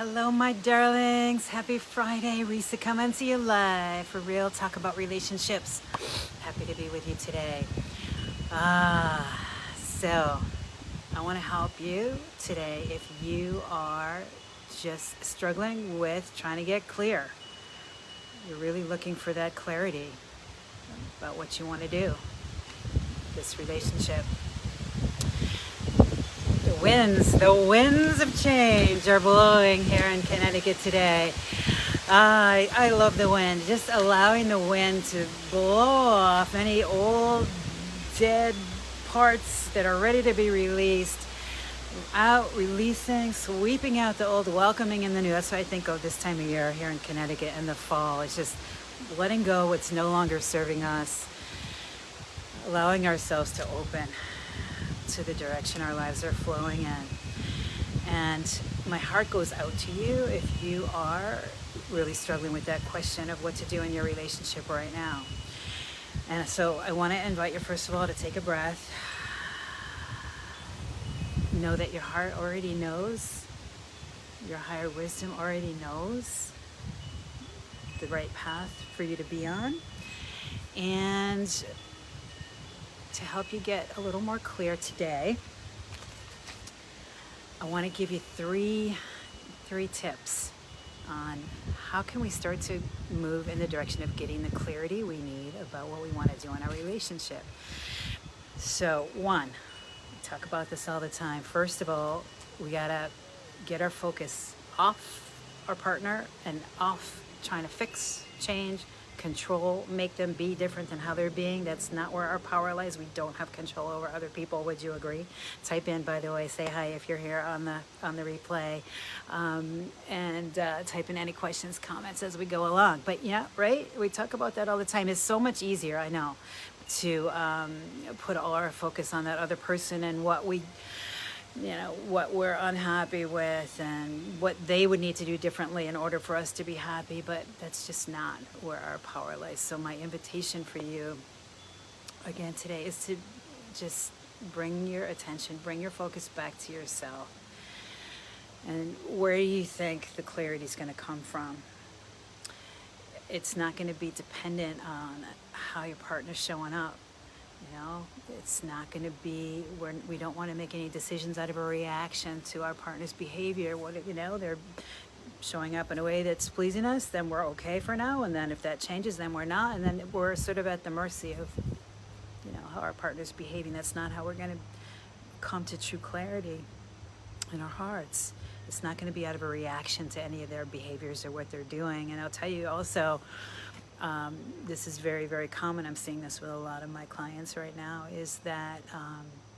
Hello, my darlings. Happy Friday. Risa coming to you live for real. Talk about relationships. Happy to be with you today. So I want to help you today if you are just struggling with trying to get clear. You're really looking for that clarity about what you want to do, this relationship. The winds of change are blowing here in Connecticut today. I love the wind, just allowing the wind to blow off any old dead parts that are ready to be released, out, releasing, sweeping out the old, welcoming in the new. That's what I think of this time of year here in Connecticut in the fall. It's just letting go what's no longer serving us, allowing ourselves to open to the direction our lives are flowing in. And my heart goes out to you if you are really struggling with that question of what to do in your relationship right now. And so I want to invite you, first of all, to take a breath. Know that your heart already knows, your higher wisdom already knows the right path for you to be on. And to help you get a little more clear today, I want to give you three tips on how can we start to move in the direction of getting the clarity we need about what we want to do in our relationship. So one, we talk about this all the time. First of all, we gotta get our focus off our partner and off trying to fix, change, control, make them be different than how they're being. That's not where our power lies. We don't have control over other people. Would you agree? Type in, by the way, say hi if you're here on the replay, and type in any questions, comments as we go along. But yeah, right? We talk about that all the time. It's so much easier, I know, to put all our focus on that other person and what we're unhappy with and what they would need to do differently in order for us to be happy, but that's just not where our power lies. So my invitation for you again today is to just bring your attention, bring your focus back to yourself. And where do you think the clarity is going to come from? It's not going to be dependent on how your partner's showing up. It's not going to be where we don't want to make any decisions out of a reaction to our partner's behavior. They're showing up in a way that's pleasing us, then we're okay for now. And then if that changes, then we're not. And then we're sort of at the mercy of, how our partner's behaving. That's not how we're going to come to true clarity in our hearts. It's not going to be out of a reaction to any of their behaviors or what they're doing. And I'll tell you also, this is very, very common. I'm seeing this with a lot of my clients right now, is that,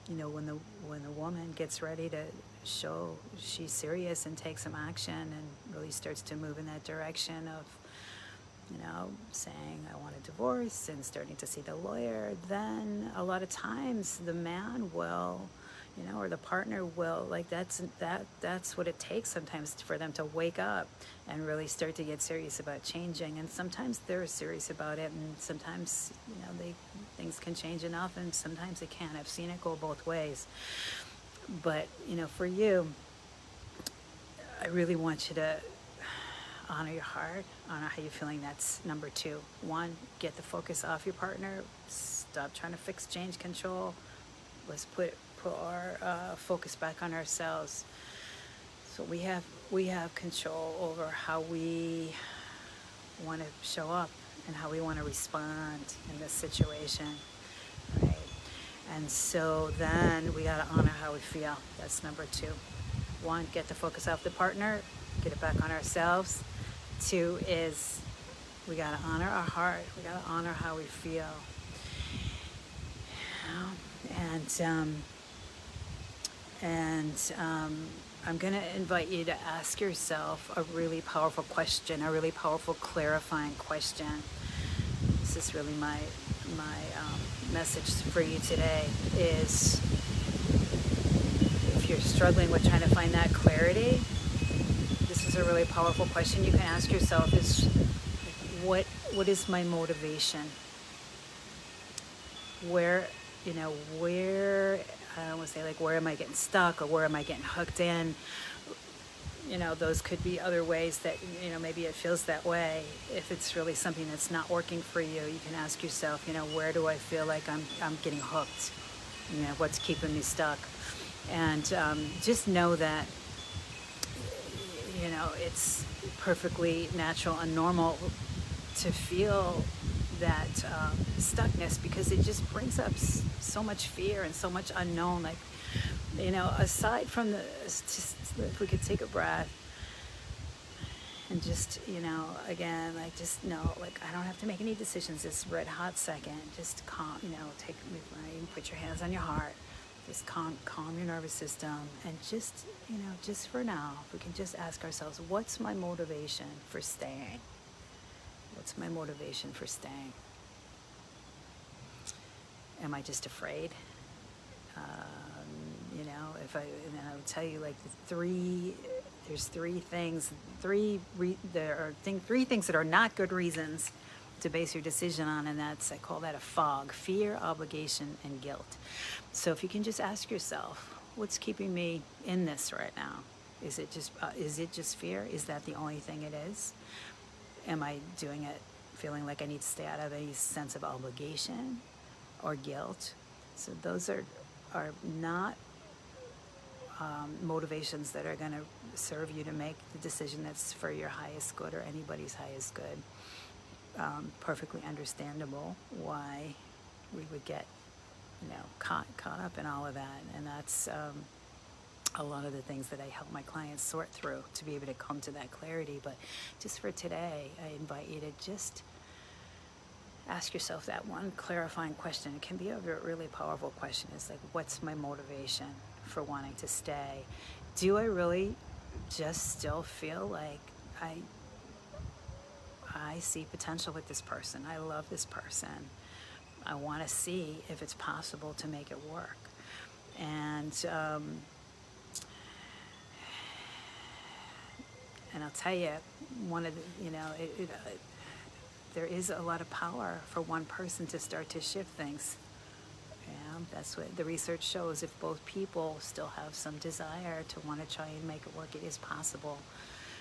when the woman gets ready to show she's serious and take some action and really starts to move in that direction of, saying, I want a divorce and starting to see the lawyer, then a lot of times the man will, or the partner will, that's what it takes sometimes for them to wake up and really start to get serious about changing. And sometimes they're serious about it, and sometimes, things can change enough, and sometimes they can't. I've seen it go both ways. But, for you, I really want you to honor your heart, honor how you're feeling. That's number two. One, get the focus off your partner. Stop trying to fix, change, control. Let's put our focus back on ourselves. So we have control over how we want to show up and how we want to respond in this situation, right? And so then we got to honor how we feel. That's number two. One, get the focus off the partner, get it back on ourselves. Two is we got to honor our heart. We got to honor how we feel. And I'm going to invite you to ask yourself a really powerful question, a really powerful clarifying question. This is really my message for you today, is if you're struggling with trying to find that clarity, this is a really powerful question you can ask yourself, is what is my motivation? Where I don't want to say where am I getting stuck or where am I getting hooked in? those could be other ways that, maybe it feels that way. If it's really something that's not working for you, you can ask yourself, where do I feel like I'm getting hooked? What's keeping me stuck? And just know that, it's perfectly natural and normal to feel that stuckness, because it just brings up so much fear and so much unknown. Like, aside from just if we could take a breath and just, again, like, just know, like, I don't have to make any decisions this red hot second. Just calm, take, put your hands on your heart. Just calm your nervous system, and just, just for now, we can just ask ourselves, what's my motivation for staying? What's my motivation for staying? Am I just afraid? And I would tell you, like, there's three things that are not good reasons to base your decision on, and I call that a fog: fear, obligation, and guilt. So if you can just ask yourself, what's keeping me in this right now? Is it just fear? Is that the only thing it is? Am I doing it feeling like I need to stay out of any sense of obligation or guilt? So those are not motivations that are going to serve you to make the decision that's for your highest good or anybody's highest good. Perfectly understandable why we would get, caught up in all of that. And that's a lot of the things that I help my clients sort through to be able to come to that clarity. But just for today, I invite you to just ask yourself that one clarifying question. It can be a really powerful question. It's like, what's my motivation for wanting to stay? Do I really just still feel like I see potential with this person? I love this person. I want to see if it's possible to make it work. And I'll tell you, one of the, there is a lot of power for one person to start to shift things. That's what the research shows. If both people still have some desire to want to try and make it work, it is possible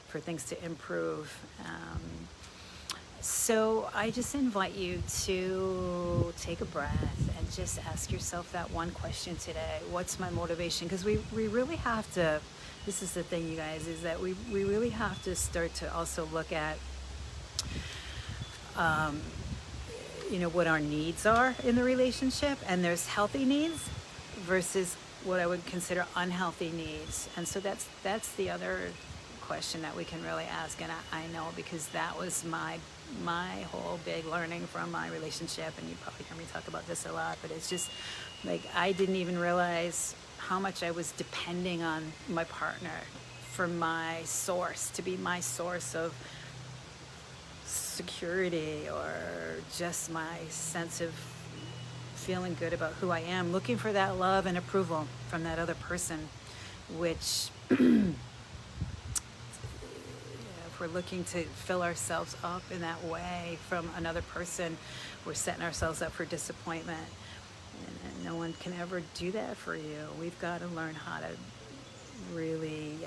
for things to improve. So I just invite you to take a breath and just ask yourself that one question today. What's my motivation? Because we really have to, this is the thing, you guys, is that we really have to start to also look at what our needs are in the relationship. And there's healthy needs versus what I would consider unhealthy needs. And so that's the other question that we can really ask. And I know, because that was my whole big learning from my relationship, and you probably hear me talk about this a lot, but it's just like, I didn't even realize how much I was depending on my partner for my source, to be my source of security, or just my sense of feeling good about who I am, looking for that love and approval from that other person, which if we're looking to fill ourselves up in that way from another person, we're setting ourselves up for disappointment. And no one can ever do that for you. We've got to learn how to really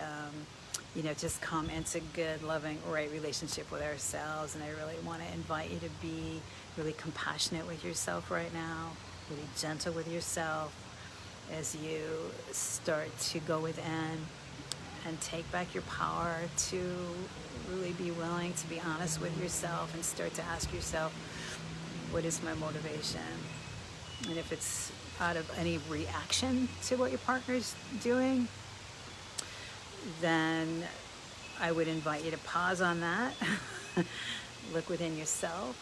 just come into good, loving, right relationship with ourselves. And I really want to invite you to be really compassionate with yourself right now, really gentle with yourself as you start to go within and take back your power, to really be willing to be honest with yourself and start to ask yourself, what is my motivation? And if it's out of any reaction to what your partner's doing, then I would invite you to pause on that. Look within yourself.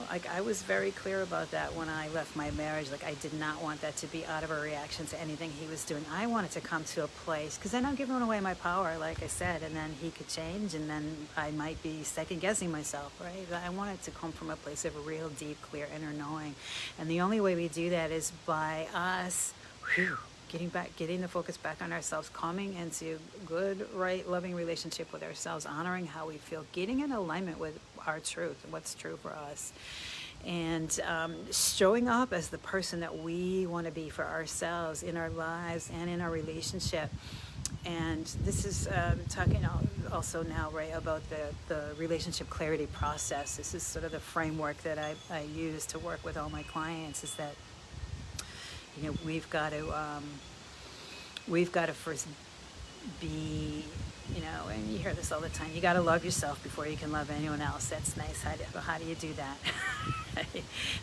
Like, I was very clear about that when I left my marriage. Like, I did not want that to be out of a reaction to anything he was doing. I wanted to come to a place, because then I'm giving away my power, like I said, and then he could change, and then I might be second guessing myself, right? I wanted to come from a place of a real deep, clear inner knowing. And the only way we do that is by us, getting the focus back on ourselves, coming into good, right, loving relationship with ourselves, honoring how we feel, getting in alignment with our truth, what's true for us, and showing up as the person that we want to be for ourselves in our lives and in our relationship. And this is talking also now, right, about the relationship clarity process. This is sort of the framework that I use to work with all my clients, is that, we've got to first be, and you hear this all the time, you got to love yourself before you can love anyone else. That's nice. How do you do that?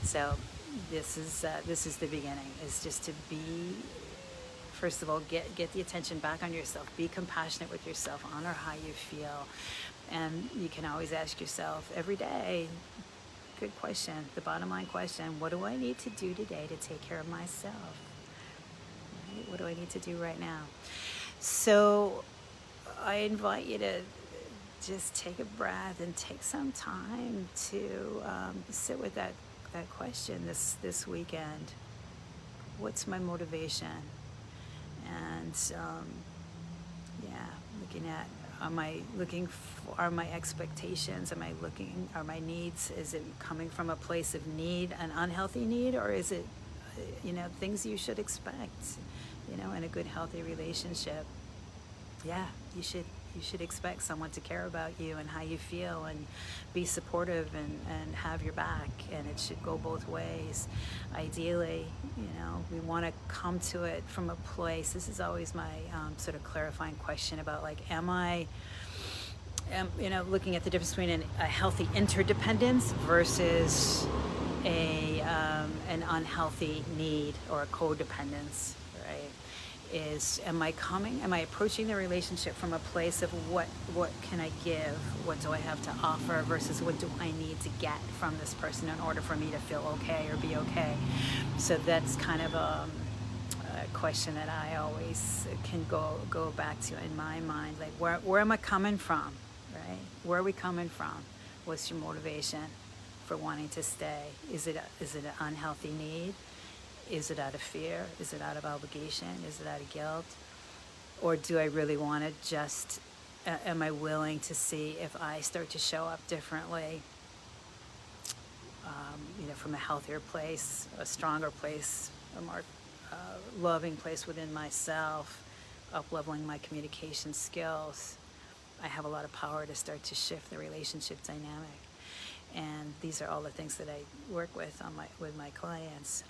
So this is the beginning, is just to be, first of all, get the attention back on yourself. Be compassionate with yourself. Honor how you feel. And you can always ask yourself every day, good question, the bottom line question, what do I need to do today to take care of myself? Right? What do I need to do right now? So I invite you to just take a breath and take some time to sit with that question this weekend. What's my motivation? And looking at, are my expectations, are my needs, is it coming from a place of need, an unhealthy need, or is it, things you should expect, in a good, healthy relationship? Yeah, you should expect someone to care about you and how you feel and be supportive and have your back, and it should go both ways. Ideally, we want to come to it from a place. This is always my sort of clarifying question about, like, looking at the difference between a healthy interdependence versus an unhealthy need or a codependence, right? Am I approaching the relationship from a place of what can I give, what do I have to offer, versus what do I need to get from this person in order for me to feel okay or be okay? So that's kind of a question that I always can go back to in my mind, like, where am I coming from, right? Where are we coming from? What's your motivation for wanting to stay? Is it an unhealthy need? Is it out of fear? Is it out of obligation? Is it out of guilt? Or do I really want to just, am I willing to see if I start to show up differently, from a healthier place, a stronger place, a more loving place within myself, up-leveling my communication skills? I have a lot of power to start to shift the relationship dynamic. And these are all the things that I work with with my clients.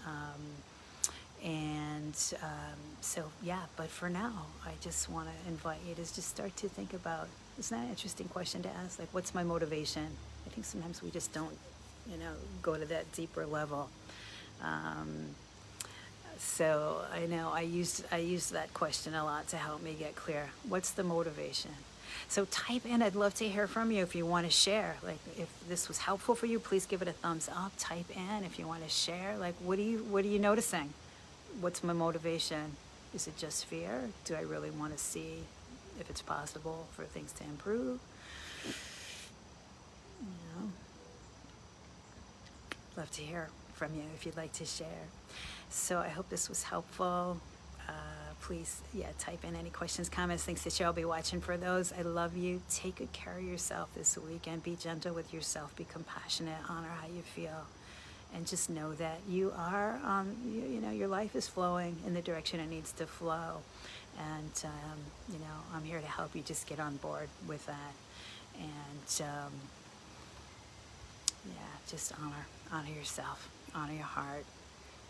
But for now, I just want to invite you to just start to think about, isn't that an interesting question to ask? Like, what's my motivation? I think sometimes we just don't, go to that deeper level. So I know I used that question a lot to help me get clear. What's the motivation? So type in. I'd love to hear from you if you want to share. Like, if this was helpful for you, please give it a thumbs up. Type in if you want to share. Like, what are you noticing? What's my motivation? Is it just fear? Do I really want to see if it's possible for things to improve? Love to hear from you if you'd like to share. So I hope this was helpful. Please, type in any questions, comments, things to share. I'll be watching for those. I love you. Take good care of yourself this weekend. Be gentle with yourself. Be compassionate. Honor how you feel. And just know that you are, your life is flowing in the direction it needs to flow. And, I'm here to help you just get on board with that. And, just honor yourself, honor your heart.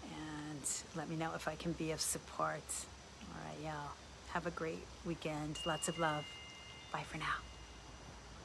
And let me know if I can be of support. All right, y'all. Have a great weekend. Lots of love. Bye for now.